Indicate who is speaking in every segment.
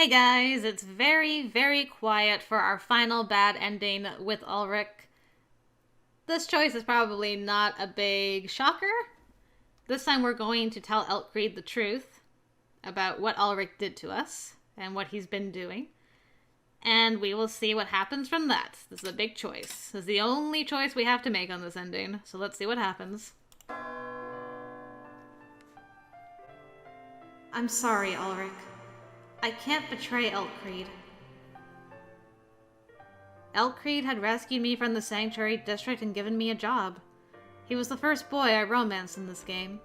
Speaker 1: Hey guys, it's very, very quiet for our final bad ending with ULRIK. This choice is probably not a big shocker. This time we're going to tell Elkreed the truth about what ULRIK did to us and what he's been doing. And we will see what happens from that. This is a big choice. This is the only choice we have to make on this ending, so let's see what happens. I'm sorry, ULRIK. I can't betray Elkreed. Elkreed had rescued me from the Sanctuary District and given me a job. He was the first boy I romanced in this game.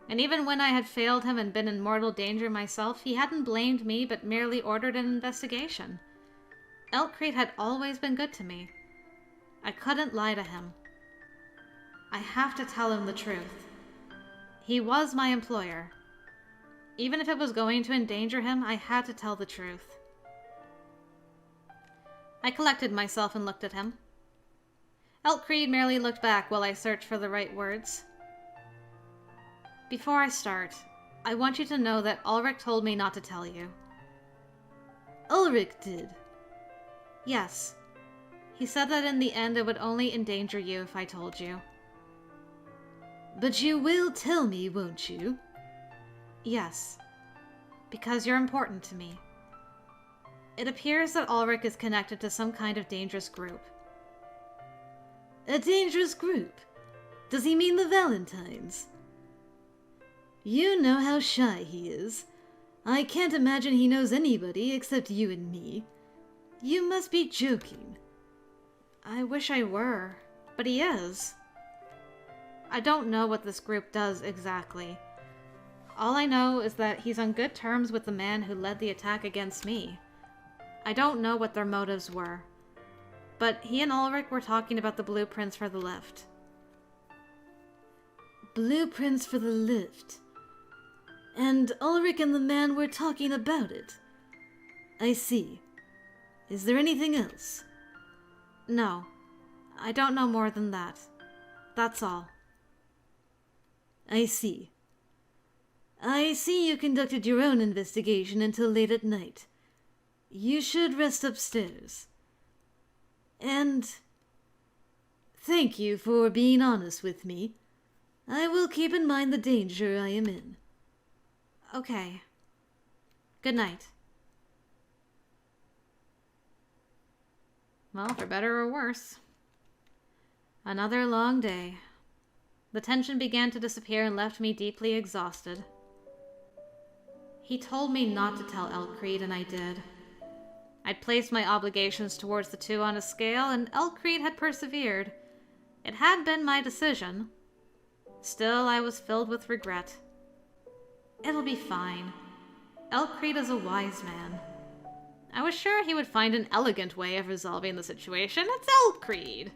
Speaker 1: And even when I had failed him and been in mortal danger myself, he hadn't blamed me but merely ordered an investigation. Elkreed had always been good to me. I couldn't lie to him. I have to tell him the truth. He was my employer. Even if it was going to endanger him, I had to tell the truth. I collected myself and looked at him. Elkreed merely looked back while I searched for the right words. Before I start, I want you to know that ULRIK told me not to tell you.
Speaker 2: ULRIK did?
Speaker 1: Yes. He said that in the end it would only endanger you if I told you.
Speaker 2: But you will tell me, won't you?
Speaker 1: Yes. Because you're important to me. It appears that ULRIK is connected to some kind of dangerous group.
Speaker 2: A dangerous group? Does he mean the Valentines? You know how shy he is. I can't imagine he knows anybody except you and me. You must be joking.
Speaker 1: I wish I were, but he is. I don't know what this group does exactly. All I know is that he's on good terms with the man who led the attack against me. I don't know what their motives were, but he and ULRIK were talking about the blueprints for the lift.
Speaker 2: Blueprints for the lift? And ULRIK and the man were talking about it? I see. Is there anything else?
Speaker 1: No. I don't know more than that. That's all.
Speaker 2: I see. I see you conducted your own investigation until late at night. You should rest upstairs. And thank you for being honest with me. I will keep in mind the danger I am in.
Speaker 1: Okay. Good night. Well, for better or worse. Another long day. The tension began to disappear and left me deeply exhausted. He told me not to tell Elkreed, and I did. I'd placed my obligations towards the two on a scale, and Elkreed had persevered. It had been my decision. Still, I was filled with regret. It'll be fine. Elkreed is a wise man. I was sure he would find an elegant way of resolving the situation. It's Elkreed!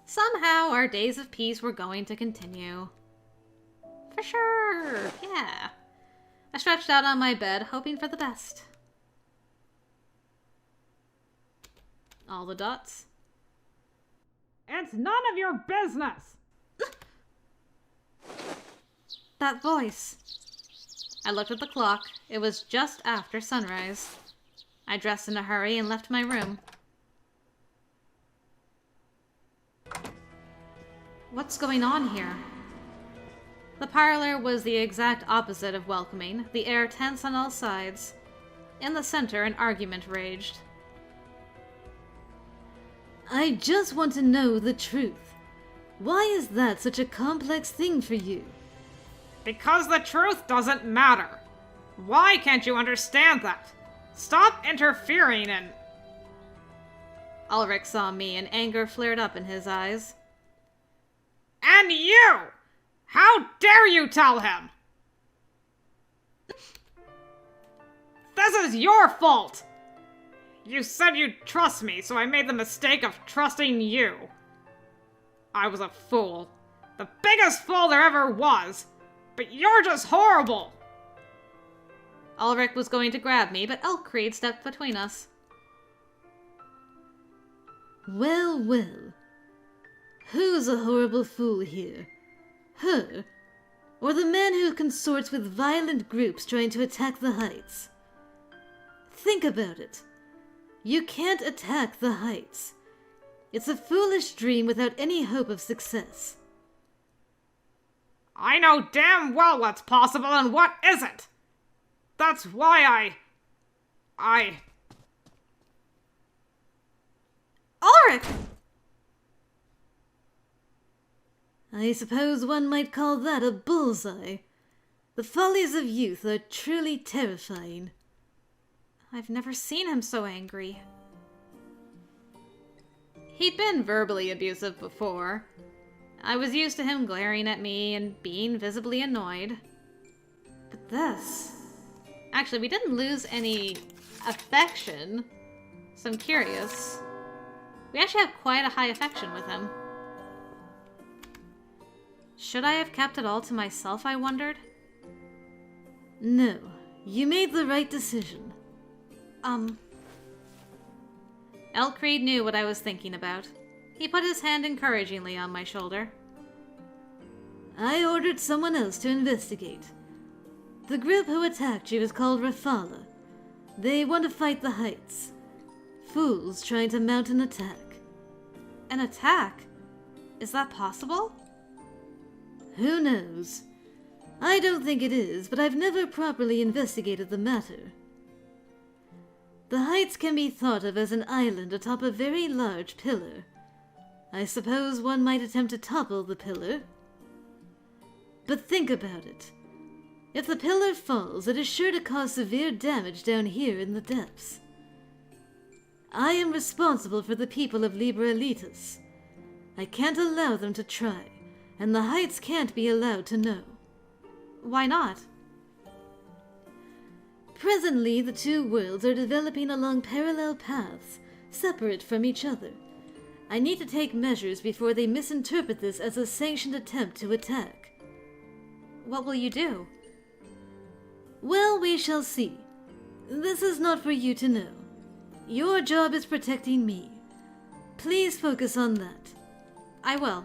Speaker 1: Somehow, our days of peace were going to continue. For sure, yeah. I stretched out on my bed, hoping for the best. All the dots.
Speaker 3: It's none of your business!
Speaker 1: That voice. I looked at the clock. It was just after sunrise. I dressed in a hurry and left my room. What's going on here? The parlor was the exact opposite of welcoming, the air tense on all sides. In the center, an argument raged.
Speaker 2: I just want to know the truth. Why is that such a complex thing for you?
Speaker 3: Because the truth doesn't matter. Why can't you understand that? Stop interfering and...
Speaker 1: ULRIK saw me, and anger flared up in his eyes.
Speaker 3: And you! How dare you tell him? This is your fault! You said you'd trust me, so I made the mistake of trusting you. I was a fool. The biggest fool there ever was. But you're just horrible!
Speaker 1: ULRIK was going to grab me, but Elkreed stepped between us.
Speaker 2: Well, well. Who's a horrible fool here? Her, or the man who consorts with violent groups trying to attack the Heights? Think about it. You can't attack the heights. It's a foolish dream without any hope of success.
Speaker 3: I know damn well what's possible and what isn't. That's why
Speaker 1: Ulrich!
Speaker 2: I suppose one might call that a bullseye. The follies of youth are truly terrifying.
Speaker 1: I've never seen him so angry. He'd been verbally abusive before. I was used to him glaring at me and being visibly annoyed. But this... Actually, we didn't lose any affection, so I'm curious. We actually have quite a high affection with him. Should I have kept it all to myself, I wondered?
Speaker 2: No, you made the right decision.
Speaker 1: Elkreed knew what I was thinking about. He put his hand encouragingly on my shoulder.
Speaker 2: I ordered someone else to investigate. The group who attacked you is called Rafala. They want to fight the heights. Fools trying to mount an attack.
Speaker 1: An attack? Is that possible?
Speaker 2: Who knows? I don't think it is, but I've never properly investigated the matter. The heights can be thought of as an island atop a very large pillar. I suppose one might attempt to topple the pillar. But think about it. If the pillar falls, it is sure to cause severe damage down here in the depths. I am responsible for the people of Libralitas. I can't allow them to try, and the heights can't be allowed to know.
Speaker 1: Why not?
Speaker 2: Presently, the two worlds are developing along parallel paths, separate from each other. I need to take measures before they misinterpret this as a sanctioned attempt to attack.
Speaker 1: What will you do?
Speaker 2: Well, we shall see. This is not for you to know. Your job is protecting me. Please focus on that.
Speaker 1: I will.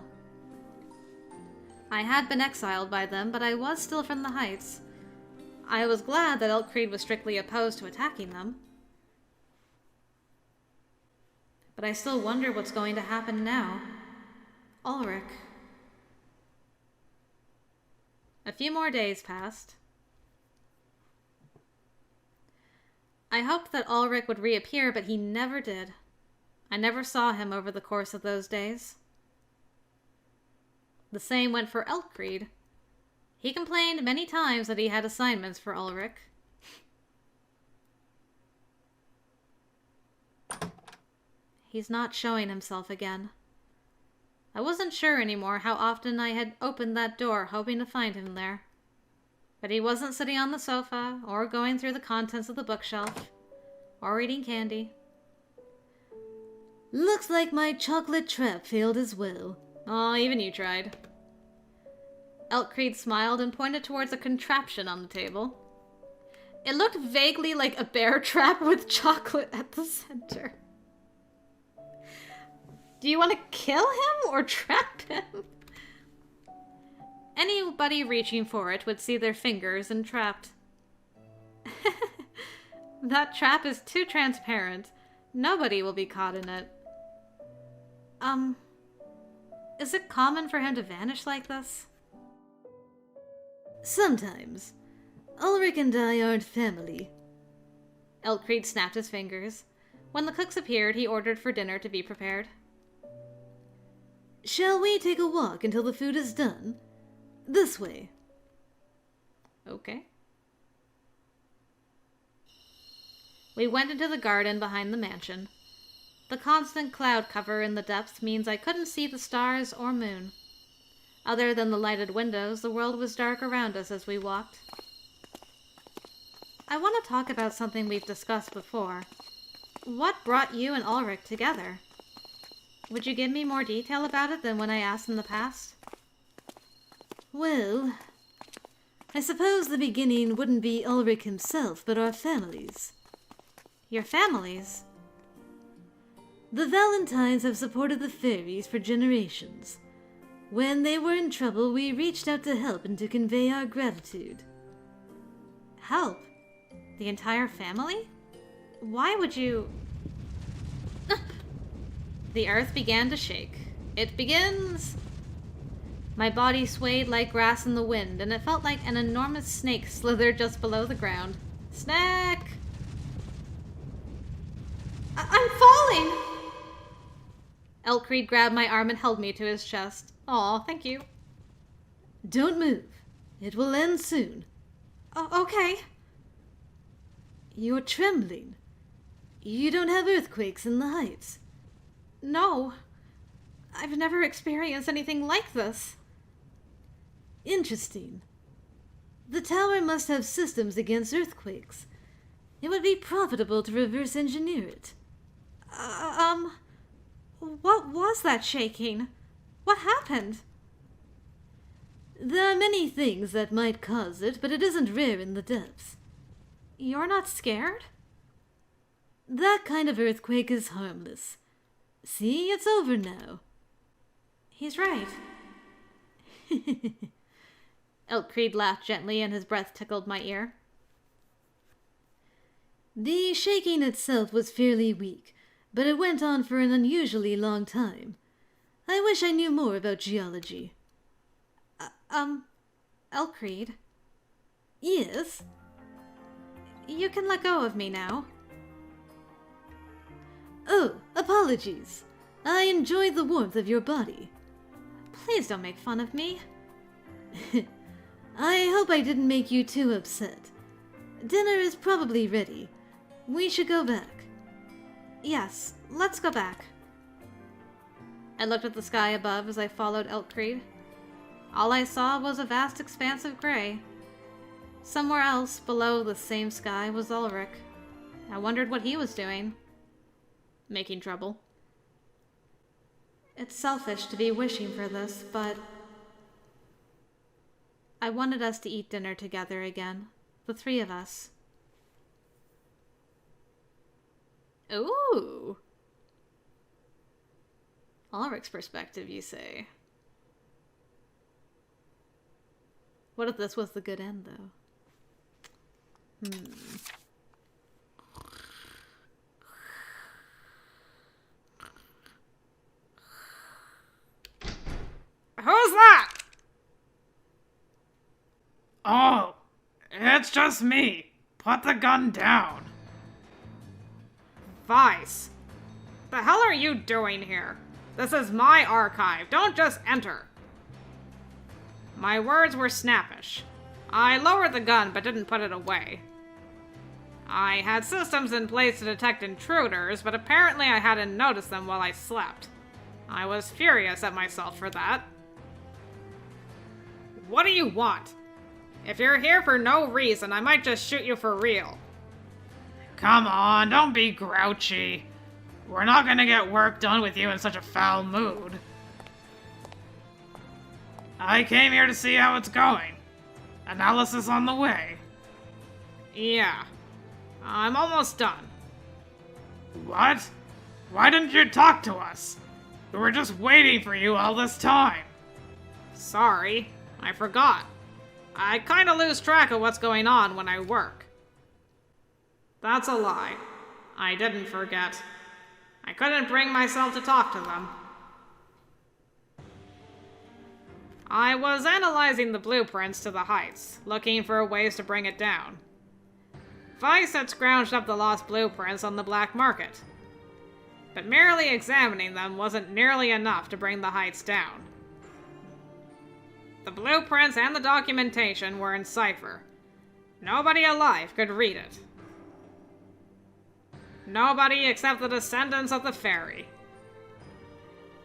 Speaker 1: I had been exiled by them, but I was still from the Heights. I was glad that Elkreed was strictly opposed to attacking them. But I still wonder what's going to happen now. Ulrich. A few more days passed. I hoped that Ulrich would reappear, but he never did. I never saw him over the course of those days. The same went for Elkreed. He complained many times that he had assignments for Ulrich. He's not showing himself again. I wasn't sure anymore how often I had opened that door hoping to find him there. But he wasn't sitting on the sofa, or going through the contents of the bookshelf, or eating candy.
Speaker 2: Looks like my chocolate trap failed as well.
Speaker 1: Aw, even you tried. Elkreed smiled and pointed towards a contraption on the table. It looked vaguely like a bear trap with chocolate at the center. Do you want to kill him or trap him? Anybody reaching for it would see their fingers entrapped. That trap is too transparent. Nobody will be caught in it. Is it common for him to vanish like this?
Speaker 2: Sometimes. Ulrich and I aren't family.
Speaker 1: Elkreed snapped his fingers. When the cooks appeared, he ordered for dinner to be prepared.
Speaker 2: Shall we take a walk until the food is done? This way.
Speaker 1: Okay. We went into the garden behind the mansion. The constant cloud cover in the depths means I couldn't see the stars or moon. Other than the lighted windows, the world was dark around us as we walked. I want to talk about something we've discussed before. What brought you and Ulrich together? Would you give me more detail about it than when I asked in the past?
Speaker 2: Well, I suppose the beginning wouldn't be Ulrich himself, but our families.
Speaker 1: Your families?
Speaker 2: The Valentines have supported the fairies for generations. When they were in trouble, we reached out to help and to convey our gratitude.
Speaker 1: Help? The entire family? Why would you... The earth began to shake. It begins... My body swayed like grass in the wind, and it felt like an enormous snake slithered just below the ground. Snack! I'm falling! Elkreed grabbed my arm and held me to his chest. Aw, thank you.
Speaker 2: Don't move. It will end soon.
Speaker 1: Okay.
Speaker 2: You're trembling. You don't have earthquakes in the heights.
Speaker 1: No. I've never experienced anything like this.
Speaker 2: Interesting. The tower must have systems against earthquakes. It would be profitable to reverse engineer it.
Speaker 1: What was that shaking? What happened?
Speaker 2: There are many things that might cause it, but it isn't rare in the depths.
Speaker 1: You're not scared?
Speaker 2: That kind of earthquake is harmless. See, it's over now.
Speaker 1: He's right. Elkreed laughed gently and his breath tickled my ear.
Speaker 2: The shaking itself was fairly weak, but it went on for an unusually long time. I wish I knew more about geology.
Speaker 1: Elkreed?
Speaker 2: Yes?
Speaker 1: You can let go of me now.
Speaker 2: Oh, apologies. I enjoyed the warmth of your body.
Speaker 1: Please don't make fun of me.
Speaker 2: I hope I didn't make you too upset. Dinner is probably ready. We should go back.
Speaker 1: Yes, let's go back. I looked at the sky above as I followed Elkreed. All I saw was a vast expanse of gray. Somewhere else, below the same sky, was ULRIK. I wondered what he was doing. Making trouble. It's selfish to be wishing for this, but... I wanted us to eat dinner together again. The three of us. Ooh! ULRIK's perspective, you say? What if this was the good end, though?
Speaker 3: Who's that? Oh, it's just me. Put the gun down. Vice. The hell are you doing here? This is my archive. Don't just enter. My words were snappish. I lowered the gun but didn't put it away. I had systems in place to detect intruders, but apparently I hadn't noticed them while I slept. I was furious at myself for that. What do you want? If you're here for no reason, I might just shoot you for real. Come on, don't be grouchy. We're not gonna get work done with you in such a foul mood. I came here to see how it's going. Analysis on the way. Yeah. I'm almost done. What? Why didn't you talk to us? We were just waiting for you all this time. Sorry, I forgot. I kinda lose track of what's going on when I work. That's a lie. I didn't forget. I couldn't bring myself to talk to them. I was analyzing the blueprints to the heights, looking for ways to bring it down. Vice had scrounged up the lost blueprints on the black market. But merely examining them wasn't nearly enough to bring the heights down. The blueprints and the documentation were in cipher. Nobody alive could read it. Nobody except the descendants of the fairy.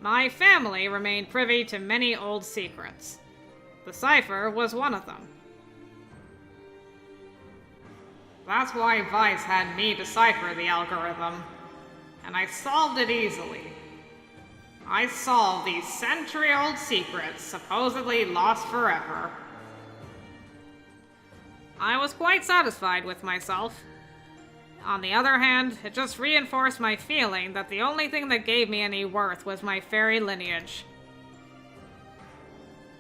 Speaker 3: My family remained privy to many old secrets. The cipher was one of them. That's why Vice had me decipher the algorithm, and I solved it easily. I solved these century-old secrets supposedly lost forever. I was quite satisfied with myself. On the other hand, it just reinforced my feeling that the only thing that gave me any worth was my fairy lineage.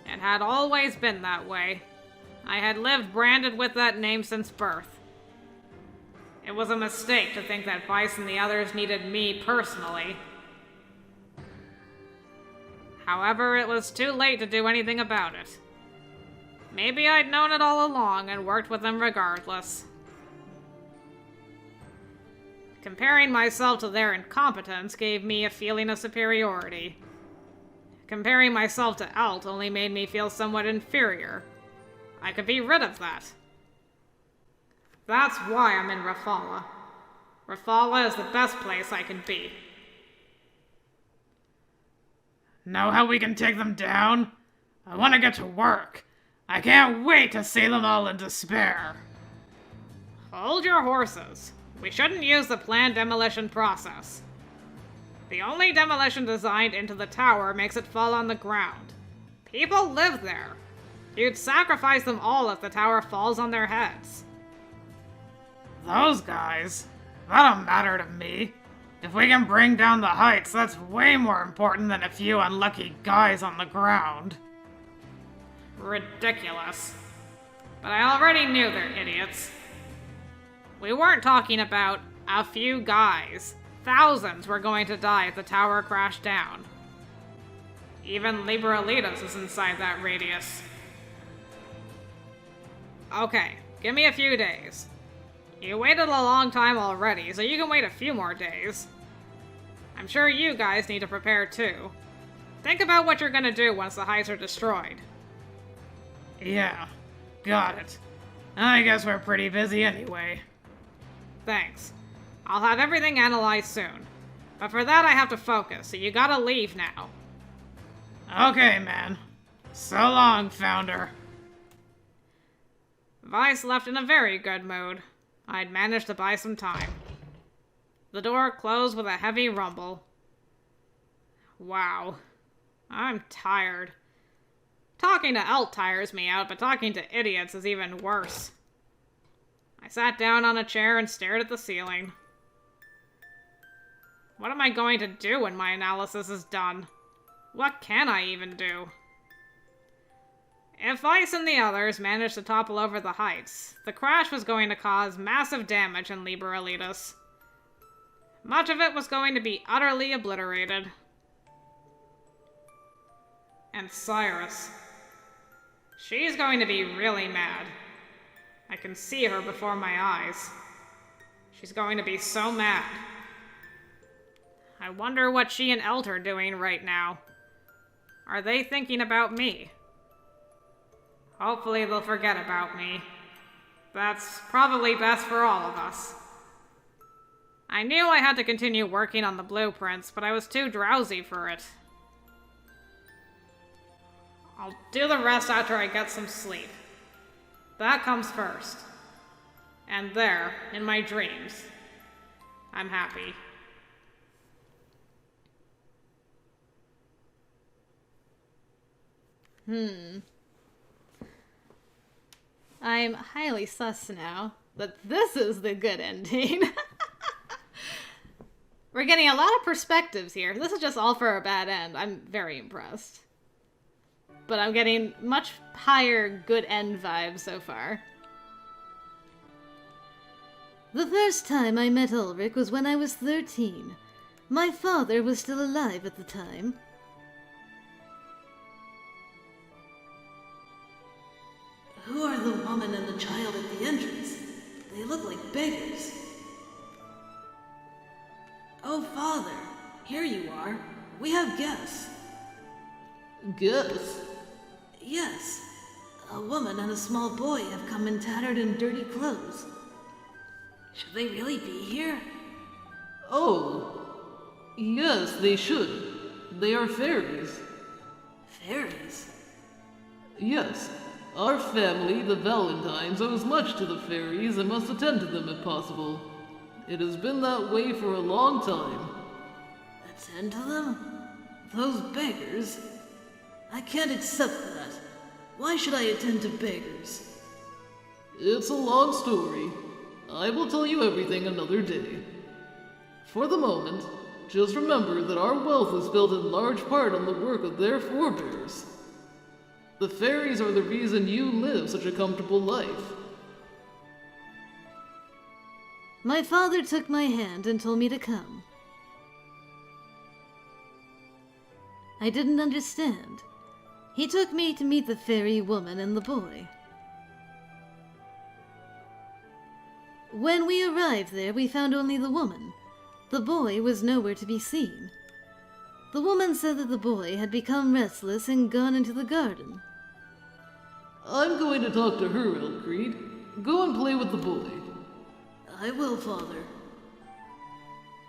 Speaker 3: It had always been that way. I had lived branded with that name since birth. It was a mistake to think that Vice and the others needed me personally. However, it was too late to do anything about it. Maybe I'd known it all along and worked with them regardless. Comparing myself to their incompetence gave me a feeling of superiority. Comparing myself to Alt only made me feel somewhat inferior. I could be rid of that. That's why I'm in Rafala. Rafala is the best place I can be.
Speaker 4: Know how we can take them down? I want to get to work. I can't wait to see them all in despair.
Speaker 3: Hold your horses. We shouldn't use the planned demolition process. The only demolition designed into the tower makes it fall on the ground. People live there. You'd sacrifice them all if the tower falls on their heads.
Speaker 4: Those guys? That don't matter to me. If we can bring down the heights, that's way more important than a few unlucky guys on the ground.
Speaker 3: Ridiculous. But I already knew they're idiots. We weren't talking about a few guys. Thousands were going to die if the tower crashed down. Even Liberalitas is inside that radius. Okay, give me a few days. You waited a long time already, so you can wait a few more days. I'm sure you guys need to prepare too. Think about what you're gonna do once the heights are destroyed.
Speaker 4: Yeah, got it. I guess we're pretty busy anyway.
Speaker 3: Thanks. I'll have everything analyzed soon. But for that I have to focus, so you gotta leave now.
Speaker 4: Okay, man. So long, Founder.
Speaker 3: Vice left in a very good mood. I'd managed to buy some time. The door closed with a heavy rumble. Wow. I'm tired. Talking to Alt tires me out, but talking to idiots is even worse. I sat down on a chair and stared at the ceiling. What am I going to do when my analysis is done? What can I even do? If Vice and the others managed to topple over the heights, the crash was going to cause massive damage in Liberalitas. Much of it was going to be utterly obliterated. And Cyrus. She's going to be really mad. I can see her before my eyes. She's going to be so mad. I wonder what she and Elt are doing right now. Are they thinking about me? Hopefully they'll forget about me. That's probably best for all of us. I knew I had to continue working on the blueprints, but I was too drowsy for it. I'll do the rest after I get some sleep. That comes first. And there, in my dreams, I'm happy.
Speaker 1: I'm highly sus now that this is the good ending. We're getting a lot of perspectives here. This is just all for a bad end. I'm very impressed. But I'm getting much higher good end vibes so far.
Speaker 2: The first time I met ULRIK was when I was 13. My father was still alive at the time. Who are the woman and the child at the entrance? They look like beggars. Oh, Father, here you are. We have guests. Guests? Yes. A woman and a small boy have come in tattered and dirty clothes. Should they really be here?
Speaker 5: Oh, yes, they should. They are fairies.
Speaker 2: Fairies?
Speaker 5: Yes, our family, the Valentines, owes much to the fairies and must attend to them if possible. It has been that way for a long time.
Speaker 2: Attend to them? Those beggars? I can't accept that. Why should I attend to beggars?
Speaker 5: It's a long story. I will tell you everything another day. For the moment, just remember that our wealth is built in large part on the work of their forebears. The fairies are the reason you live such a comfortable life.
Speaker 2: My father took my hand and told me to come. I didn't understand. He took me to meet the fairy woman and the boy. When we arrived there, we found only the woman. The boy was nowhere to be seen. The woman said that the boy had become restless and gone into the garden.
Speaker 5: I'm going to talk to her, Elkreed. Go and play with the boy.
Speaker 2: I will, Father.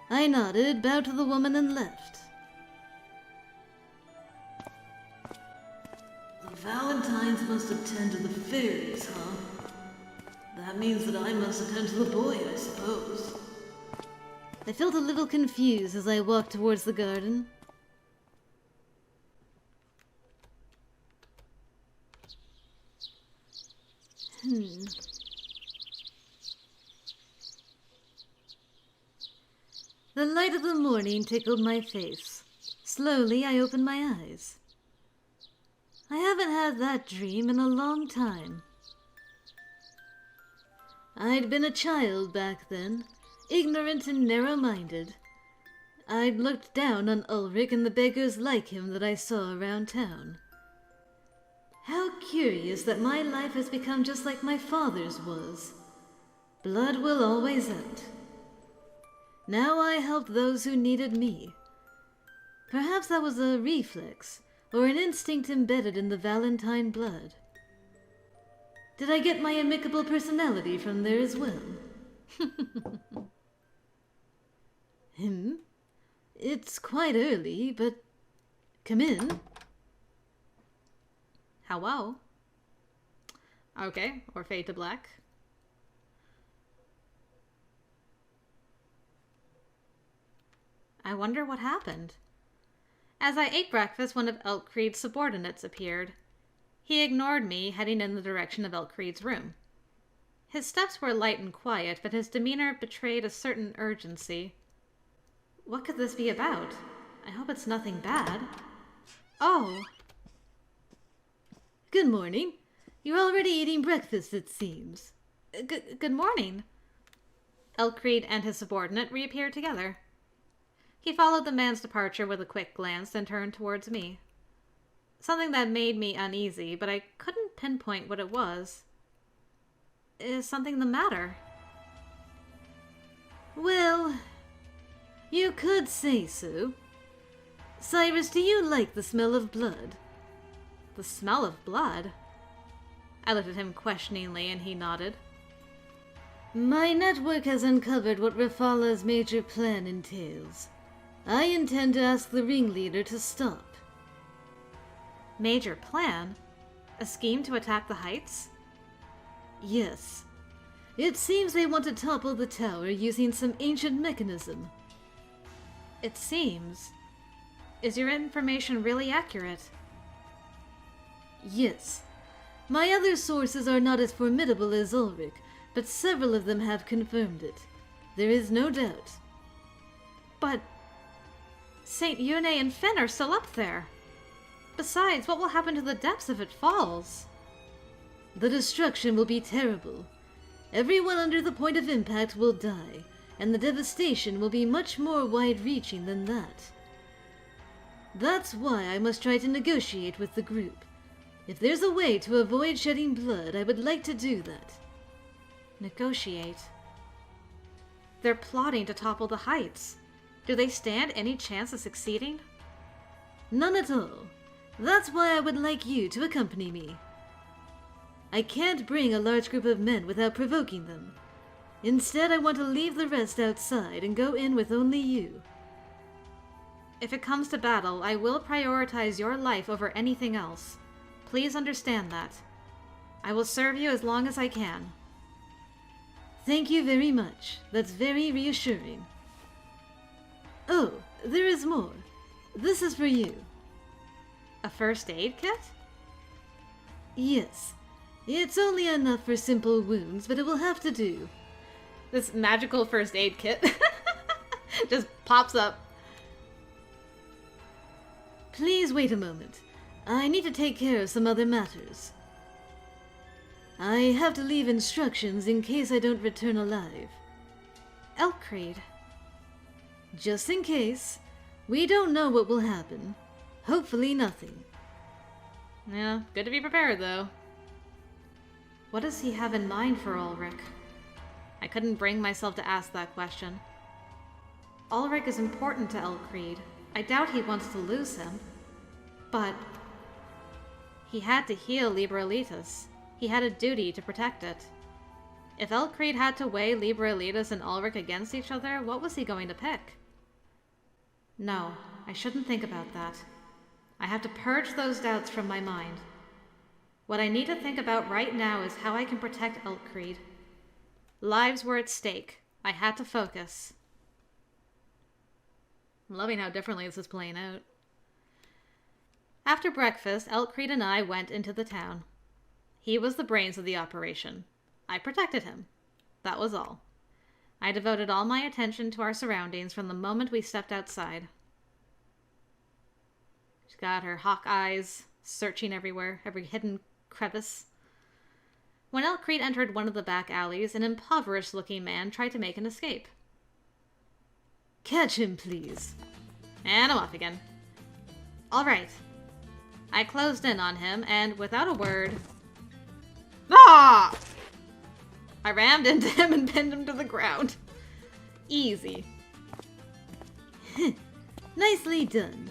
Speaker 2: I nodded, bowed to the woman, and left. The Valentines must attend to the fairies, huh? That means that I must attend to the boy, I suppose. I felt a little confused as I walked towards the garden. The light of the morning tickled my face. Slowly, I opened my eyes. I haven't had that dream in a long time. I'd been a child back then, ignorant and narrow-minded. I'd looked down on ULRIK and the beggars like him that I saw around town. How curious that my life has become just like my father's was. Blood will always out. Now I helped those who needed me. Perhaps that was a reflex, or an instinct embedded in the Valentine blood. Did I get my amicable personality from there as well? It's quite early, but come in.
Speaker 1: Hello. Okay, or fade to black. I wonder what happened. As I ate breakfast, one of Elkreed's subordinates appeared. He ignored me, heading in the direction of Elkreed's room. His steps were light and quiet, but his demeanor betrayed a certain urgency. What could this be about? I hope it's nothing bad. Oh!
Speaker 2: Good morning. You're already eating breakfast, it seems.
Speaker 1: Good morning. Elkreed and his subordinate reappeared together. He followed the man's departure with a quick glance and turned towards me. Something that made me uneasy, but I couldn't pinpoint what it was. Is something the matter?
Speaker 2: Well, you could say so. Cyrus, do you like the smell of blood?
Speaker 1: The smell of blood? I looked at him questioningly and he nodded.
Speaker 2: My network has uncovered what Rafala's major plan entails. I intend to ask the ringleader to stop.
Speaker 1: Major plan? A scheme to attack the Heights?
Speaker 2: Yes. It seems they want to topple the tower using some ancient mechanism.
Speaker 1: It seems. Is your information really accurate?
Speaker 2: Yes. My other sources are not as formidable as ULRIK, but several of them have confirmed it. There is no doubt.
Speaker 1: But Saint Yune and Finn are still up there. Besides, what will happen to the depths if it falls?
Speaker 2: The destruction will be terrible. Everyone under the point of impact will die, and the devastation will be much more wide-reaching than that. That's why I must try to negotiate with the group. If there's a way to avoid shedding blood, I would like to do that.
Speaker 1: Negotiate? They're plotting to topple the Heights. Do they stand any chance of succeeding?
Speaker 2: None at all. That's why I would like you to accompany me. I can't bring a large group of men without provoking them. Instead, I want to leave the rest outside and go in with only you.
Speaker 1: If it comes to battle, I will prioritize your life over anything else. Please understand that. I will serve you as long as I can.
Speaker 2: Thank you very much. That's very reassuring. Oh, there is more. This is for you.
Speaker 1: A first aid kit?
Speaker 2: Yes. It's only enough for simple wounds, but it will have to do.
Speaker 1: This magical first aid kit just pops up.
Speaker 2: Please wait a moment. I need to take care of some other matters. I have to leave instructions in case I don't return alive.
Speaker 1: Elkreed.
Speaker 2: Just in case. We don't know what will happen. Hopefully nothing.
Speaker 1: Yeah, good to be prepared, though. What does he have in mind for Ulrich? I couldn't bring myself to ask that question. Ulrich is important to Elkreed. I doubt he wants to lose him. But he had to heal Libralitas. He had a duty to protect it. If Elkreed had to weigh Libralitas and Ulrich against each other, what was he going to pick? No, I shouldn't think about that. I have to purge those doubts from my mind. What I need to think about right now is how I can protect Elkreed. Lives were at stake. I had to focus. I'm loving how differently this is playing out. After breakfast, Elkreed and I went into the town. He was the brains of the operation. I protected him. That was all. I devoted all my attention to our surroundings from the moment we stepped outside. She's got her hawk eyes, searching everywhere, every hidden crevice. When Elkreed entered one of the back alleys, an impoverished-looking man tried to make an escape.
Speaker 2: Catch him, please.
Speaker 1: And I'm off again. All right. I closed in on him, and without a word...
Speaker 3: Ah!
Speaker 1: I rammed into him and pinned him to the ground. Easy.
Speaker 2: Nicely done.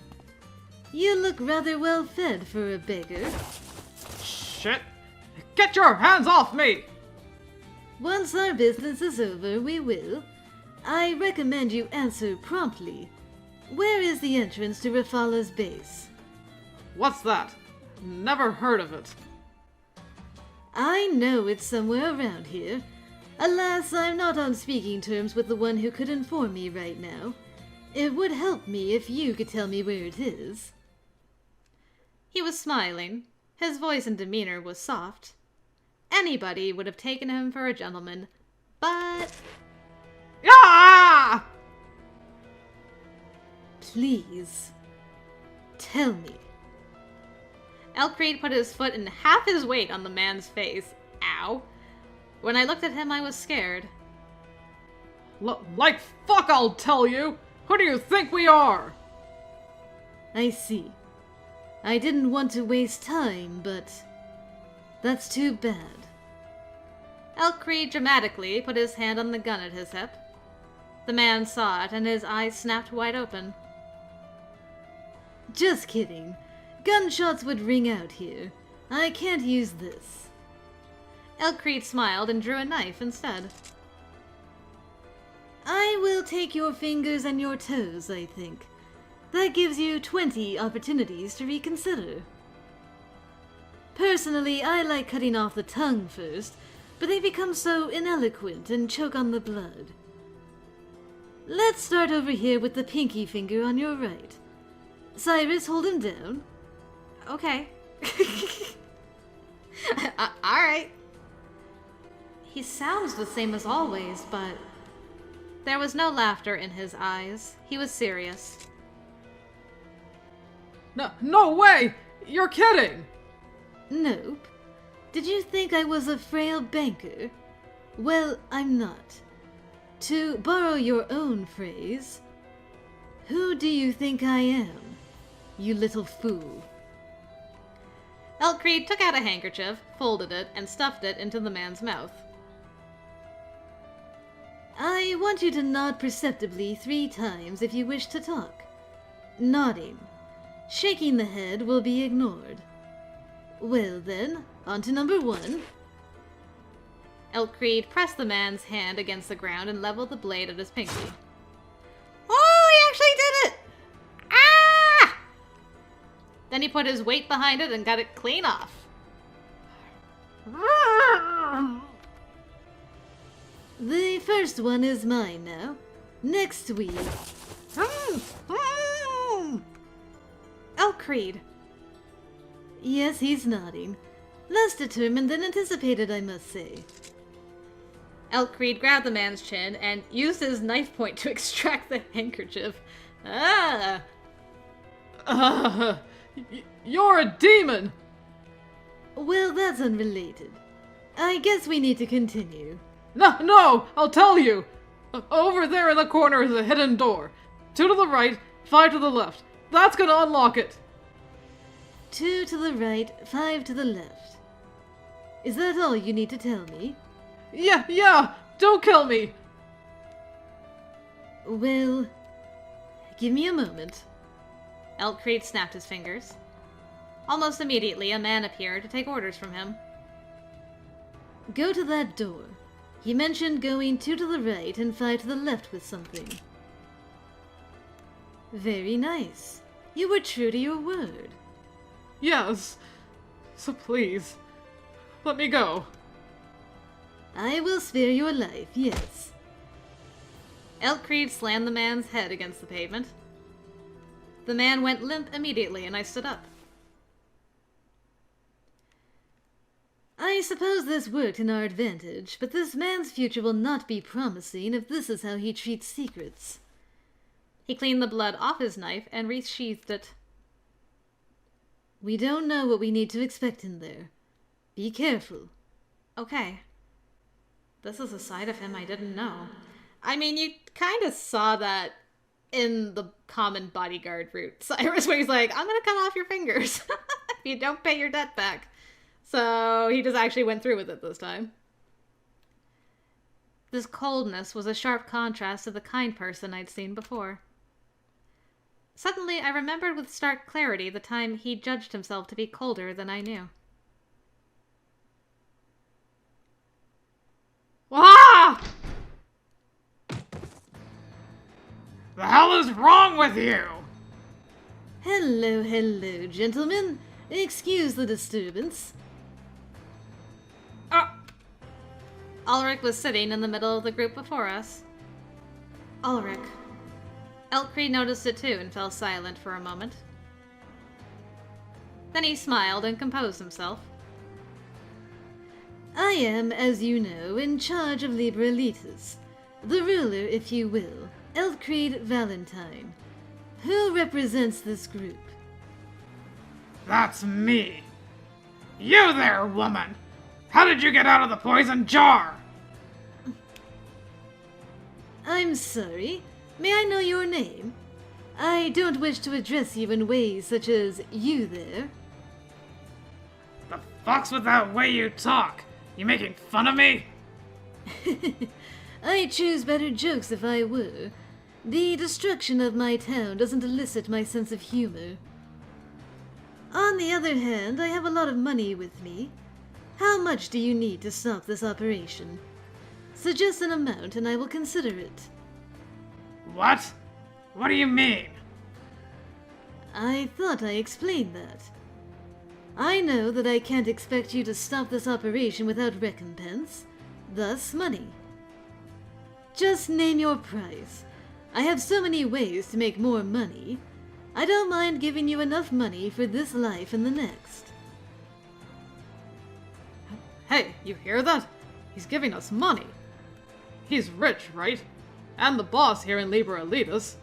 Speaker 2: You look rather well fed for a beggar.
Speaker 3: Shit! Get your hands off me!
Speaker 2: Once our business is over, we will. I recommend you answer promptly. Where is the entrance to Rafala's base?
Speaker 3: What's that? Never heard of it.
Speaker 2: I know it's somewhere around here. Alas, I'm not on speaking terms with the one who could inform me right now. It would help me if you could tell me where it is.
Speaker 1: He was smiling. His voice and demeanor was soft. Anybody would have taken him for a gentleman, but...
Speaker 3: Ah!
Speaker 2: Please, tell me.
Speaker 1: Elkreed put his foot and half his weight on the man's face. Ow. When I looked at him, I was scared.
Speaker 3: Like fuck, I'll tell you! Who do you think we are?
Speaker 2: I see. I didn't want to waste time, but that's too bad.
Speaker 1: Elkreed dramatically put his hand on the gun at his hip. The man saw it, and his eyes snapped wide open.
Speaker 2: Just kidding. Gunshots would ring out here. I can't use this.
Speaker 1: Elkreed smiled and drew a knife instead.
Speaker 2: I will take your fingers and your toes, I think. That gives you 20 opportunities to reconsider. Personally, I like cutting off the tongue first, but they become so ineloquent and choke on the blood. Let's start over here with the pinky finger on your right. Cyrus, hold him down.
Speaker 1: Okay. Alright. He sounds the same as always, but... There was no laughter in his eyes. He was serious.
Speaker 3: No way! You're kidding!
Speaker 2: Nope. Did you think I was a frail banker? Well, I'm not. To borrow your own phrase, who do you think I am, you little fool?
Speaker 1: Elkreed took out a handkerchief, folded it, and stuffed it into the man's mouth.
Speaker 2: I want you to nod perceptibly 3 times if you wish to talk. Nodding. Shaking the head will be ignored. Well then, on to number 1.
Speaker 1: Elkreed pressed the man's hand against the ground and leveled the blade at his pinky. Oh, he actually did it! Ah! Then he put his weight behind it and got it clean off.
Speaker 2: The first one is mine now. Next week.
Speaker 1: Elkreed.
Speaker 2: Yes, he's nodding. Less determined than anticipated, I must say.
Speaker 1: Elkreed grabbed the man's chin and used his knife point to extract the handkerchief. Ah!
Speaker 3: You're a demon!
Speaker 2: Well, that's unrelated. I guess we need to continue.
Speaker 3: No, I'll tell you!
Speaker 5: Over there in the corner is a hidden door. 2 to the right, 5 to the left. That's gonna unlock it.
Speaker 2: 2 to the right, 5 to the left. Is that all you need to tell me?
Speaker 5: Yeah, don't kill me.
Speaker 2: Well, give me a moment.
Speaker 1: Elkreed snapped his fingers. Almost immediately, a man appeared to take orders from him.
Speaker 2: Go to that door. He mentioned going 2 to the right and 5 to the left with something. Very nice. You were true to your word.
Speaker 5: Yes. So please, let me go.
Speaker 2: I will spare your life, yes.
Speaker 1: Elkreed slammed the man's head against the pavement. The man went limp immediately, and I stood up.
Speaker 2: I suppose this worked in our advantage, but this man's future will not be promising if this is how he treats secrets.
Speaker 1: He cleaned the blood off his knife and resheathed it.
Speaker 2: We don't know what we need to expect in there. Be careful.
Speaker 1: Okay. This is a side of him I didn't know. I mean, you kind of saw that in the common bodyguard route, Cyrus, where he's like, I'm gonna cut off your fingers if you don't pay your debt back. So he just actually went through with it this time. This coldness was a sharp contrast to the kind person I'd seen before. Suddenly, I remembered with stark clarity the time he judged himself to be colder than I knew.
Speaker 3: Ah! The hell is wrong with you?
Speaker 2: Hello, gentlemen. Excuse the disturbance.
Speaker 1: Ulrich was sitting in the middle of the group before us. Ulrich. Elkreed noticed it too and fell silent for a moment. Then he smiled and composed himself.
Speaker 2: I am, as you know, in charge of Liber Elitis. The ruler, if you will, Elkreed Valentine. Who represents this group?
Speaker 3: That's me. You there, woman! How did you get out of the poison jar?
Speaker 2: I'm sorry. May I know your name? I don't wish to address you in ways such as you there.
Speaker 3: The fuck's with that way you talk? You making fun of me?
Speaker 2: I'd choose better jokes if I were. The destruction of my town doesn't elicit my sense of humor. On the other hand, I have a lot of money with me. How much do you need to stop this operation? Suggest an amount and I will consider it.
Speaker 3: What? What do you mean?
Speaker 2: I thought I explained that. I know that I can't expect you to stop this operation without recompense, thus money. Just name your price. I have so many ways to make more money. I don't mind giving you enough money for this life and the next.
Speaker 5: Hey, you hear that? He's giving us money. He's rich, right? And the boss here in Liber Elitis.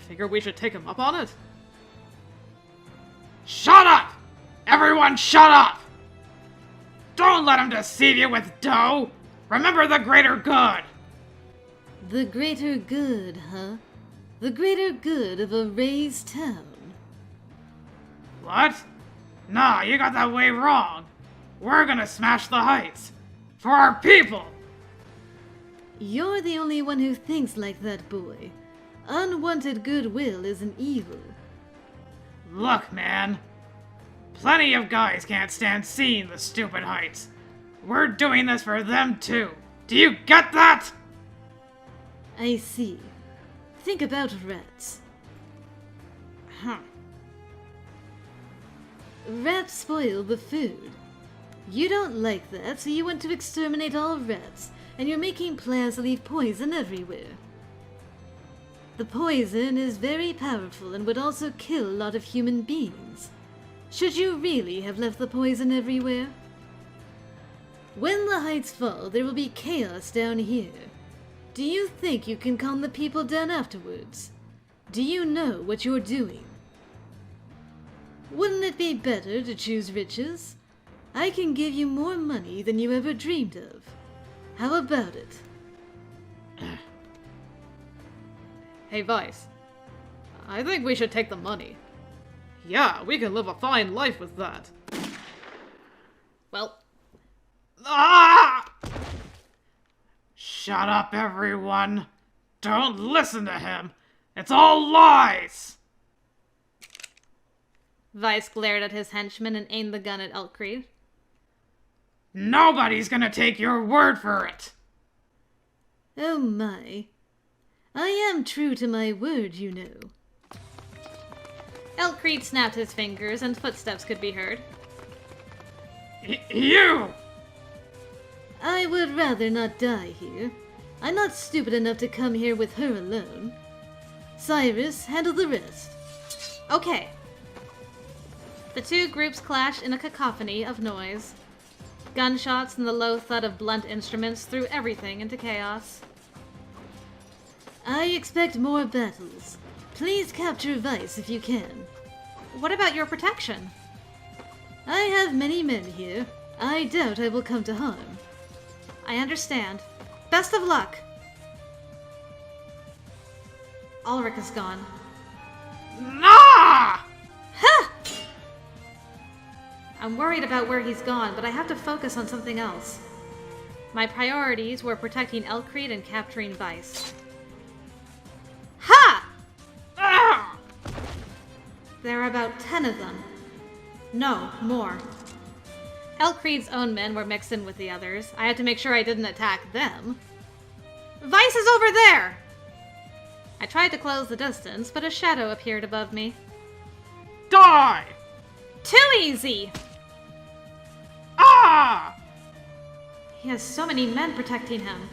Speaker 5: Figure we should take him up on it?
Speaker 3: Shut up! Everyone shut up! Don't let him deceive you with dough! Remember the greater good!
Speaker 2: The greater good, huh? The greater good of a raised town.
Speaker 3: What? Nah, you got that way wrong. We're gonna smash the heights. For our people!
Speaker 2: You're the only one who thinks like that, boy. Unwanted goodwill is an evil.
Speaker 3: Look, man. Plenty of guys can't stand seeing the stupid heights. We're doing this for them too. Do you get that?
Speaker 2: I see. Think about rats. Rats spoil the food. You don't like that, so you want to exterminate all rats, and you're making plans to leave poison everywhere. The poison is very powerful and would also kill a lot of human beings. Should you really have left the poison everywhere? When the heights fall, there will be chaos down here. Do you think you can calm the people down afterwards? Do you know what you're doing? Wouldn't it be better to choose riches? I can give you more money than you ever dreamed of. How about it?
Speaker 3: Hey, Vice. I think we should take the money. Yeah, we can live a fine life with that.
Speaker 1: Well,
Speaker 4: Ah! Shut up, everyone. Don't listen to him. It's all lies.
Speaker 1: Vice glared at his henchman and aimed the gun at Elkreed.
Speaker 4: Nobody's gonna take your word for it.
Speaker 2: Oh my. I am true to my word, you know.
Speaker 1: Elkreed snapped his fingers and footsteps could be heard.
Speaker 4: You!
Speaker 2: I would rather not die here. I'm not stupid enough to come here with her alone. Cyrus, handle the rest.
Speaker 1: Okay. The two groups clashed in a cacophony of noise. Gunshots and the low thud of blunt instruments threw everything into chaos.
Speaker 2: I expect more battles. Please capture Vice if you can.
Speaker 1: What about your protection?
Speaker 2: I have many men here. I doubt I will come to harm.
Speaker 1: I understand. Best of luck. Ulrich is gone.
Speaker 4: Nah!
Speaker 1: Ha! I'm worried about where he's gone, but I have to focus on something else. My priorities were protecting Elkreed and capturing Vice. Ha!
Speaker 4: Ah!
Speaker 1: There are about 10 of them. No, more. Elkreed's own men were mixed in with the others. I had to make sure I didn't attack them. Vice is over there! I tried to close the distance, but a shadow appeared above me.
Speaker 4: Die!
Speaker 1: Too easy!
Speaker 4: Ah!
Speaker 1: He has so many men protecting him.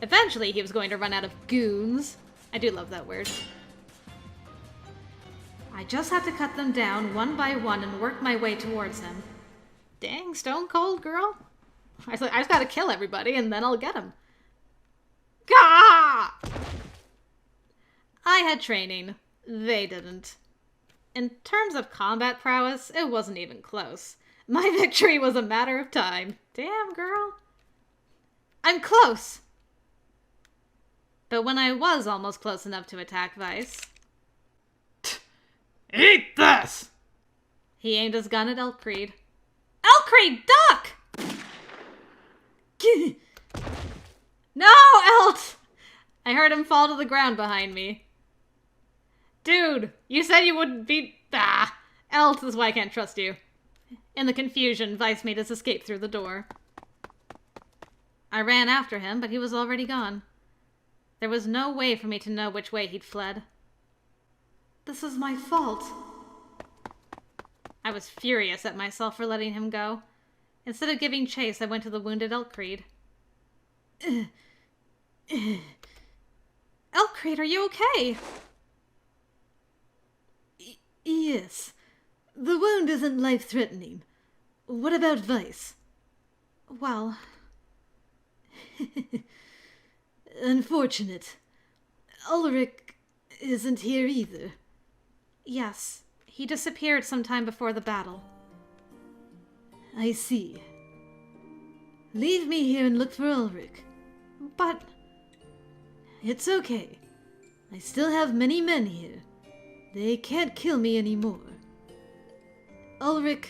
Speaker 1: Eventually, he was going to run out of goons. I do love that word. I just have to cut them down one by one and work my way towards him. Dang, stone cold, girl. I just gotta kill everybody and then I'll get him. Gah! I had training. They didn't. In terms of combat prowess, it wasn't even close. My victory was a matter of time. Damn, girl. I'm close! But when I was almost close enough to attack Vice,
Speaker 4: Eat this!
Speaker 1: he aimed his gun at Elkreed. Elkreed, duck! No, Elt! I heard him fall to the ground behind me. Dude, you said you wouldn't be... Ah! Elt is why I can't trust you. In the confusion, Vice made his escape through the door. I ran after him, but he was already gone. There was no way for me to know which way he'd fled. This is my fault. I was furious at myself for letting him go. Instead of giving chase, I went to the wounded Elkreed. Elkreed, are you okay?
Speaker 2: Yes. The wound isn't life-threatening. What about Vice?
Speaker 1: Well...
Speaker 2: Unfortunate. Ulrich isn't here either.
Speaker 1: Yes, he disappeared sometime before the battle.
Speaker 2: I see. Leave me here and look for Ulrich.
Speaker 1: But...
Speaker 2: It's okay. I still have many men here. They can't kill me anymore. Ulrich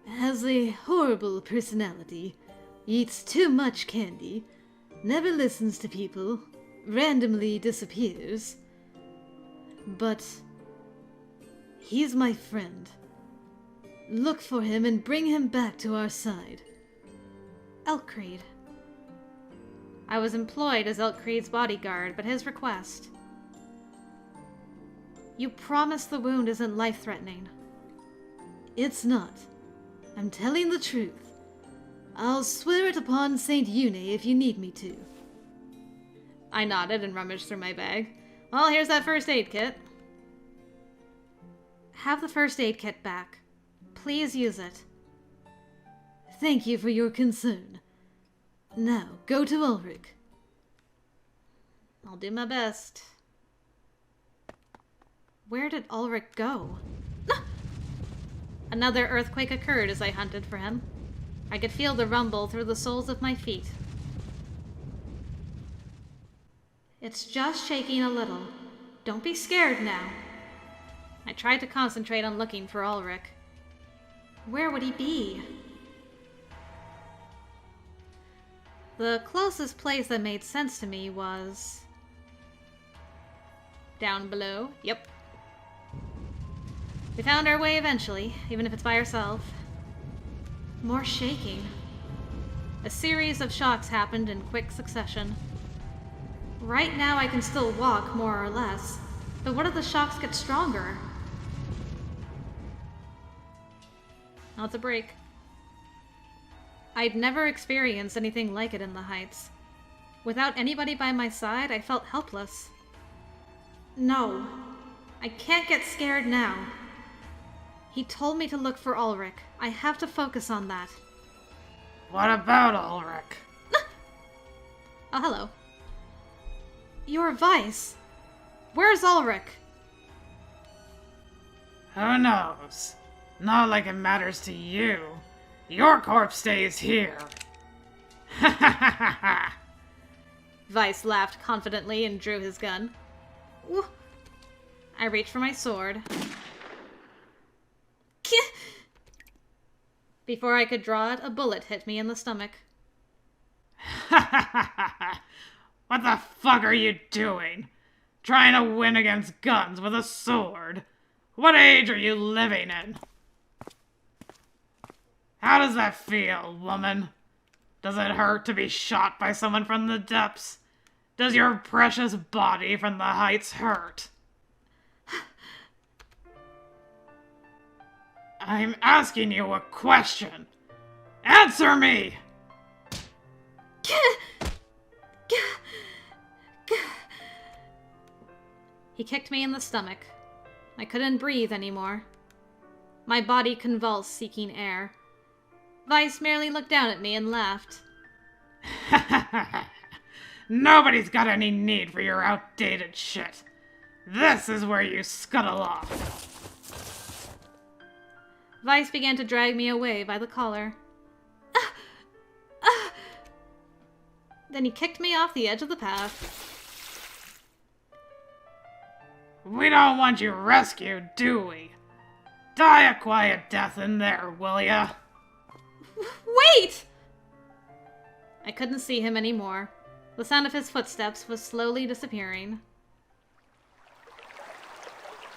Speaker 2: has a horrible personality, eats too much candy, never listens to people, randomly disappears. But he's my friend. Look for him and bring him back to our side.
Speaker 1: Elkreed. I was employed as Elkreed's bodyguard, but his request... You promise the wound isn't life-threatening.
Speaker 2: It's not. I'm telling the truth. I'll swear it upon Saint Une if you need me to.
Speaker 1: I nodded and rummaged through my bag. Well, here's that first aid kit. Have the first aid kit back. Please use it.
Speaker 2: Thank you for your concern. Now, go to Ulrich.
Speaker 1: I'll do my best. Where did Ulrich go? Another earthquake occurred as I hunted for him. I could feel the rumble through the soles of my feet. It's just shaking a little. Don't be scared now. I tried to concentrate on looking for Ulrich. Where would he be? The closest place that made sense to me was... down below. Yep. We found our way eventually, even if it's by ourselves. More shaking. A series of shocks happened in quick succession. Right now I can still walk, more or less, but what if the shocks get stronger? Now it's a break. I'd never experienced anything like it in the Heights. Without anybody by my side, I felt helpless. No, I can't get scared now. He told me to look for Ulrich. I have to focus on that.
Speaker 4: What about Ulrich?
Speaker 1: Oh, hello. Your Vice. Where's Ulrich?
Speaker 4: Who knows? Not like it matters to you. Your corpse stays here. Ha ha ha ha!
Speaker 1: Vice laughed confidently and drew his gun. Ooh. I reached for my sword. Before I could draw it, a bullet hit me in the stomach.
Speaker 4: Ha ha ha ha! What the fuck are you doing? Trying to win against guns with a sword? What age are you living in? How does that feel, woman? Does it hurt to be shot by someone from the depths? Does your precious body from the heights hurt? I'm asking you a question. Answer me!
Speaker 1: He kicked me in the stomach. I couldn't breathe anymore. My body convulsed, seeking air. Vice merely looked down at me and laughed.
Speaker 4: Nobody's got any need for your outdated shit. This is where you scuttle off.
Speaker 1: Vice began to drag me away by the collar. Then he kicked me off the edge of the path.
Speaker 4: We don't want you rescued, do we? Die a quiet death in there, will ya?
Speaker 1: Wait! I couldn't see him anymore. The sound of his footsteps was slowly disappearing.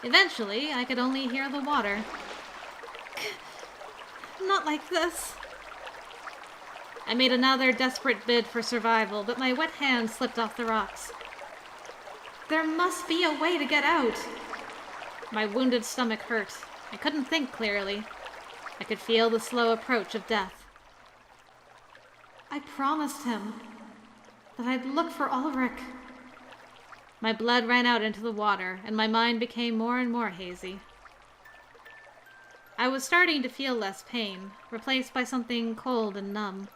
Speaker 1: Eventually, I could only hear the water. Not like this. I made another desperate bid for survival, but my wet hand slipped off the rocks. There must be a way to get out. My wounded stomach hurt. I couldn't think clearly. I could feel the slow approach of death. I promised him that I'd look for Ulrich. My blood ran out into the water, and my mind became more and more hazy. I was starting to feel less pain, replaced by something cold and numb.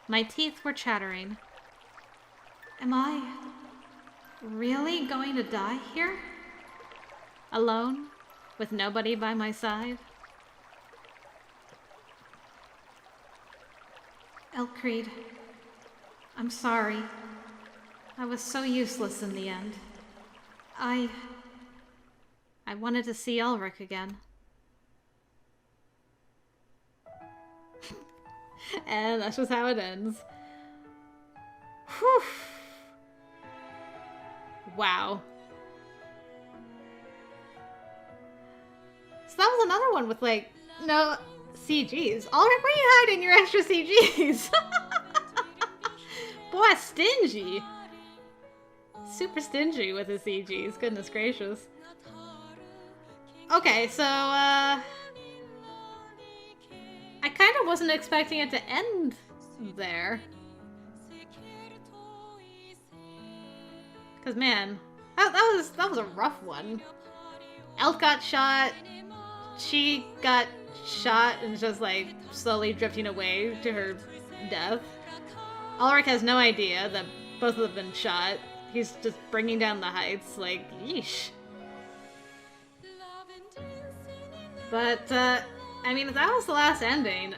Speaker 1: My teeth were chattering. Am I really going to die here? Alone? With nobody by my side? Elkreed, I'm sorry. I was so useless in the end. I wanted to see Ulrich again. And that's just how it ends. Whew. Wow. So that was another one with, like, no CGs. Ulrich, where are you hiding your extra CGs? Boy, stingy. Super stingy with his CGs. Goodness gracious. Okay, so, I kind of wasn't expecting it to end there. Cause man, that was a rough one. Elk got shot. She got shot and just like slowly drifting away to her death. Ulrich has no idea that both of them have been shot. He's just bringing down the heights. Like, yeesh. But I mean, if that was the last ending,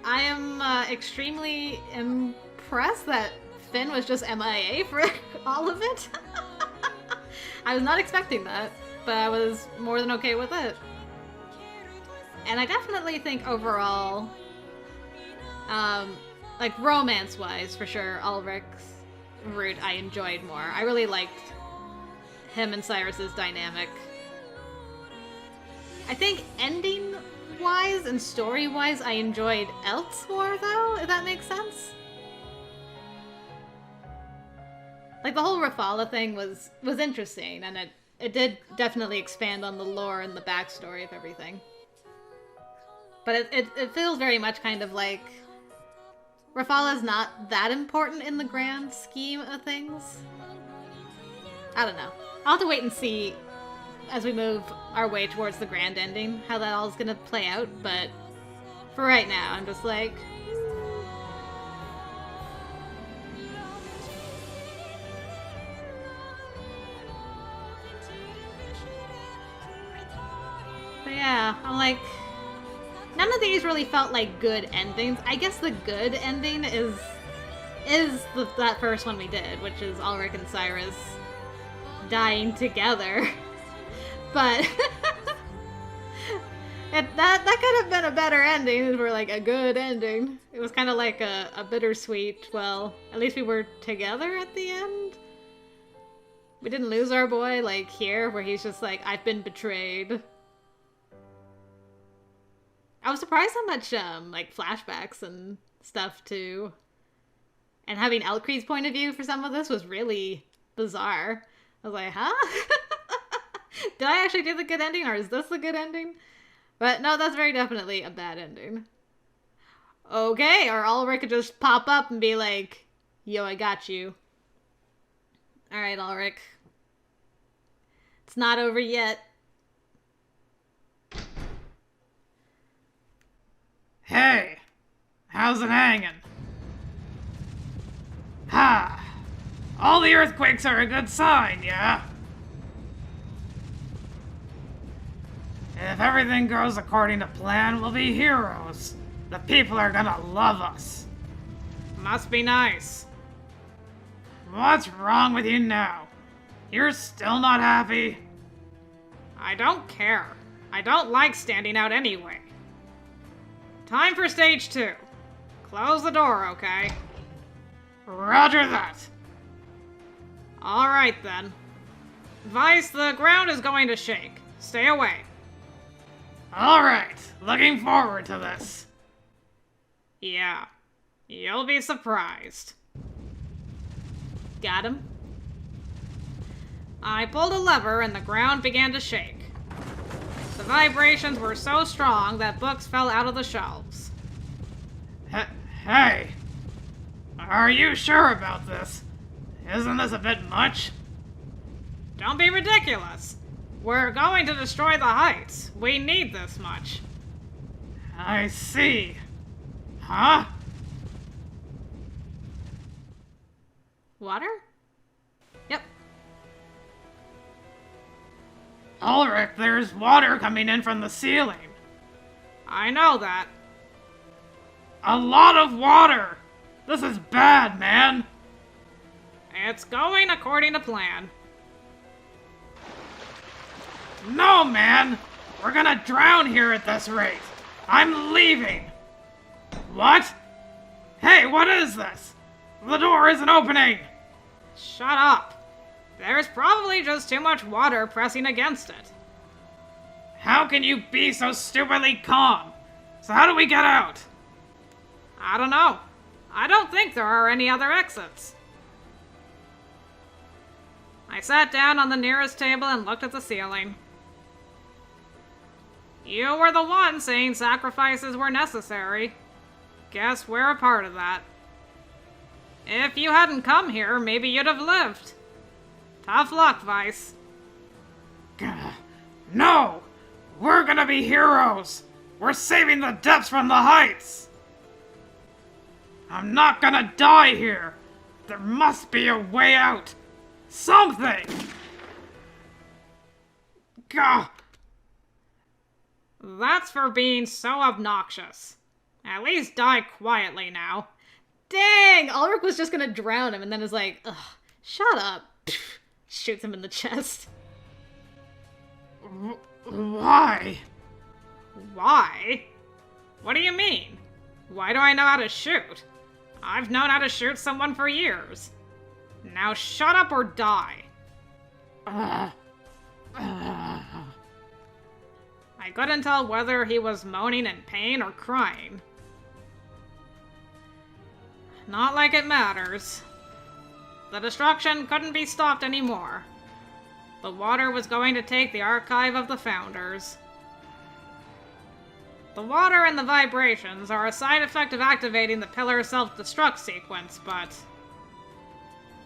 Speaker 1: I am extremely impressed that Finn was just MIA for all of it. I was not expecting that, but I was more than okay with it. And I definitely think overall, like romance-wise, for sure, Ulrik's route I enjoyed more. I really liked him and Cyrus's dynamic. I think ending-wise and story-wise, I enjoyed Elt's more, though, if that makes sense. Like, the whole Rafala thing was interesting, and it did definitely expand on the lore and the backstory of everything. But it feels very much kind of like Rafala's not that important in the grand scheme of things. I don't know. I'll have to wait and see as we move our way towards the grand ending how that all is gonna play out, but for right now, I'm just like... But yeah, I'm like... None of these really felt like good endings. I guess the good ending is that first one we did, which is Ulrik and Cyrus dying together. But that could have been a better ending for like a good ending. It was kind of like a bittersweet, well, at least we were together at the end. We didn't lose our boy like here, where he's just like, I've been betrayed. I was surprised how much, like, flashbacks and stuff, too. And having Elkree's point of view for some of this was really bizarre. I was like, huh? Did I actually do the good ending, or is this the good ending? But no, that's very definitely a bad ending. Okay, or Ulrik could just pop up and be like, yo, I got you. Alright, Ulrik. It's not over yet.
Speaker 4: Hey, how's it hanging? Ha! All the earthquakes are a good sign, yeah? If everything goes according to plan, we'll be heroes. The people are gonna love us.
Speaker 3: Must be nice.
Speaker 4: What's wrong with you now? You're still not happy?
Speaker 3: I don't care. I don't like standing out anyway. Time for stage 2. Close the door, okay?
Speaker 4: Roger that.
Speaker 3: Alright then. Vice, the ground is going to shake. Stay away.
Speaker 4: Alright, looking forward to this.
Speaker 3: Yeah. You'll be surprised.
Speaker 1: Got him?
Speaker 3: I pulled a lever and the ground began to shake. The vibrations were so strong that books fell out of the shelves.
Speaker 4: Hey, are you sure about this? Isn't this a bit much?
Speaker 3: Don't be ridiculous. We're going to destroy the heights. We need this much.
Speaker 4: I see. Huh?
Speaker 1: Water? Yep.
Speaker 4: Ulrich, there's water coming in from the ceiling.
Speaker 3: I know that.
Speaker 4: A lot of water! This is bad, man!
Speaker 3: It's going according to plan.
Speaker 4: No, man! We're gonna drown here at this rate! I'm leaving! What? Hey, what is this? The door isn't opening!
Speaker 3: Shut up. There's probably just too much water pressing against it.
Speaker 4: How can you be so stupidly calm? So how do we get out?
Speaker 3: I don't know. I don't think there are any other exits. I sat down on the nearest table and looked at the ceiling. You were the one saying sacrifices were necessary. Guess we're a part of that. If you hadn't come here, maybe you'd have lived. Tough luck, Vice.
Speaker 4: Gah. No! We're gonna be heroes! We're saving the depths from the heights! I'm not gonna die here! There must be a way out! Something! Gah!
Speaker 3: That's for being so obnoxious. At least die quietly now.
Speaker 1: Dang! Ulrich was just gonna drown him and then is like, ugh, shut up. Shoots him in the chest.
Speaker 3: Why? Why? What do you mean? Why do I know how to shoot? I've known how to shoot someone for years. Now shut up or die. I couldn't tell whether he was moaning in pain or crying. Not like it matters. The destruction couldn't be stopped anymore. The water was going to take the archive of the Founders. The water and the vibrations are a side effect of activating the pillar self-destruct sequence, but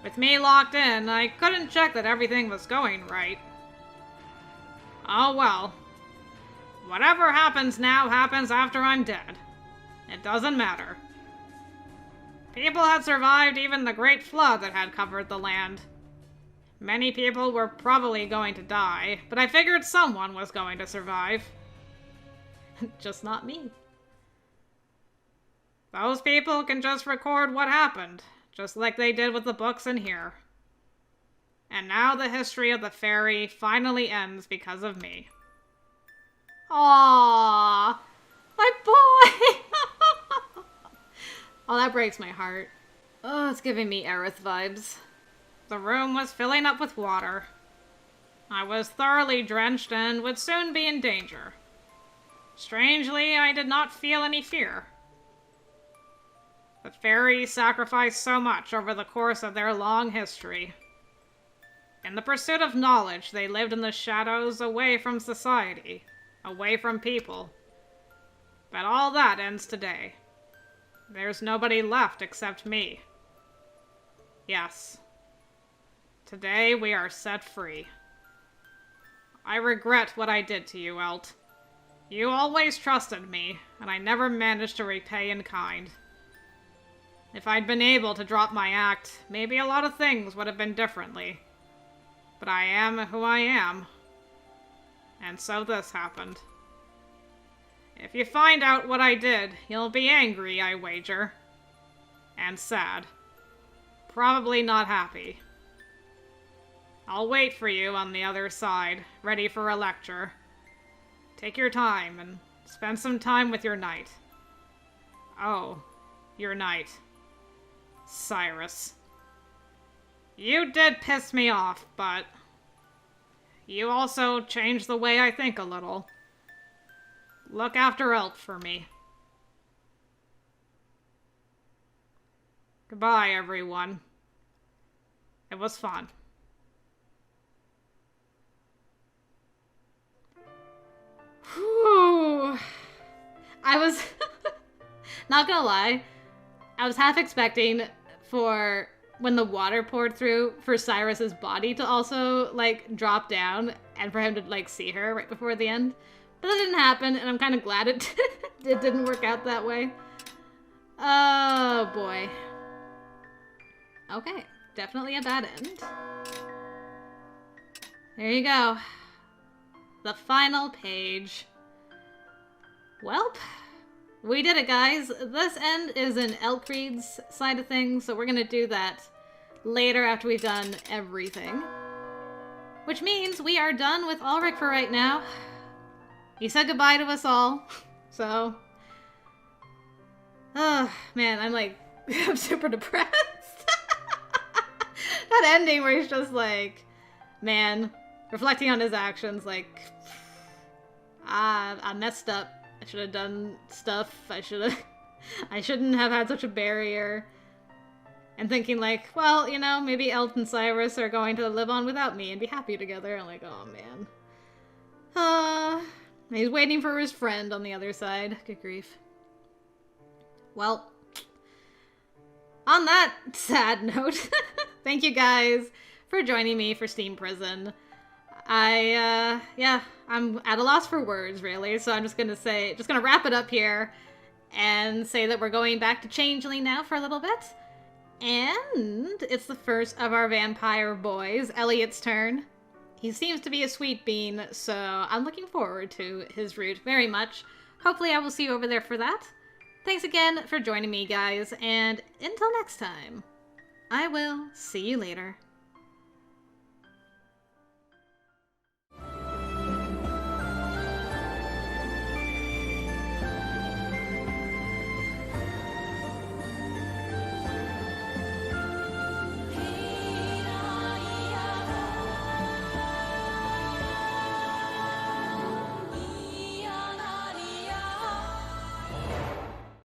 Speaker 3: with me locked in, I couldn't check that everything was going right. Oh well. Whatever happens now happens after I'm dead. It doesn't matter. People had survived even the great flood that had covered the land. Many people were probably going to die, but I figured someone was going to survive. Just not me. Those people can just record what happened, just like they did with the books in here. And now the history of the fairy finally ends because of me.
Speaker 1: Aww, my boy! Oh, that breaks my heart. Oh, it's giving me Aerith vibes.
Speaker 3: The room was filling up with water. I was thoroughly drenched and would soon be in danger. Strangely, I did not feel any fear. The fairies sacrificed so much over the course of their long history. In the pursuit of knowledge, they lived in the shadows, away from society, away from people. But all that ends today. There's nobody left except me. Yes. Today we are set free. I regret what I did to you, Elt. You always trusted me, and I never managed to repay in kind. If I'd been able to drop my act, maybe a lot of things would have been differently. But I am who I am. And so this happened. If you find out what I did, you'll be angry, I wager. And sad. Probably not happy. I'll wait for you on the other side, ready for a lecture. Take your time and spend some time with your knight. Oh, your knight. Cyrus. You did piss me off, but you also changed the way I think a little. Look after Elt for me. Goodbye, everyone. It was fun.
Speaker 1: Whew. I was not gonna lie, I was half expecting for when the water poured through for Cyrus's body to also like drop down and for him to like see her right before the end. But that didn't happen, and I'm kind of glad it it didn't work out that way. Oh boy. Okay, definitely a bad end. There you go. The final page. Welp, we did it, guys. This end is in Elkreed's side of things, so we're gonna do that later after we've done everything. Which means we are done with Ulrich for right now. He said goodbye to us all, so... Oh, man, I'm like, I'm super depressed. That ending where he's just like, man, reflecting on his actions, like, I messed up. I should have done stuff. I shouldn't have had such a barrier. And thinking like, well, you know, maybe Elt and Cyrus are going to live on without me and be happy together. I'm like, oh man. He's waiting for his friend on the other side. Good grief. Well, on that sad note, thank you guys for joining me for Steam Prison. I'm at a loss for words, really, so I'm just gonna wrap it up here and say that we're going back to Changeling now for a little bit. And it's the first of our vampire boys, Elliot's turn. He seems to be a sweet bean, so I'm looking forward to his route very much. Hopefully I will see you over there for that. Thanks again for joining me, guys, and until next time, I will see you later.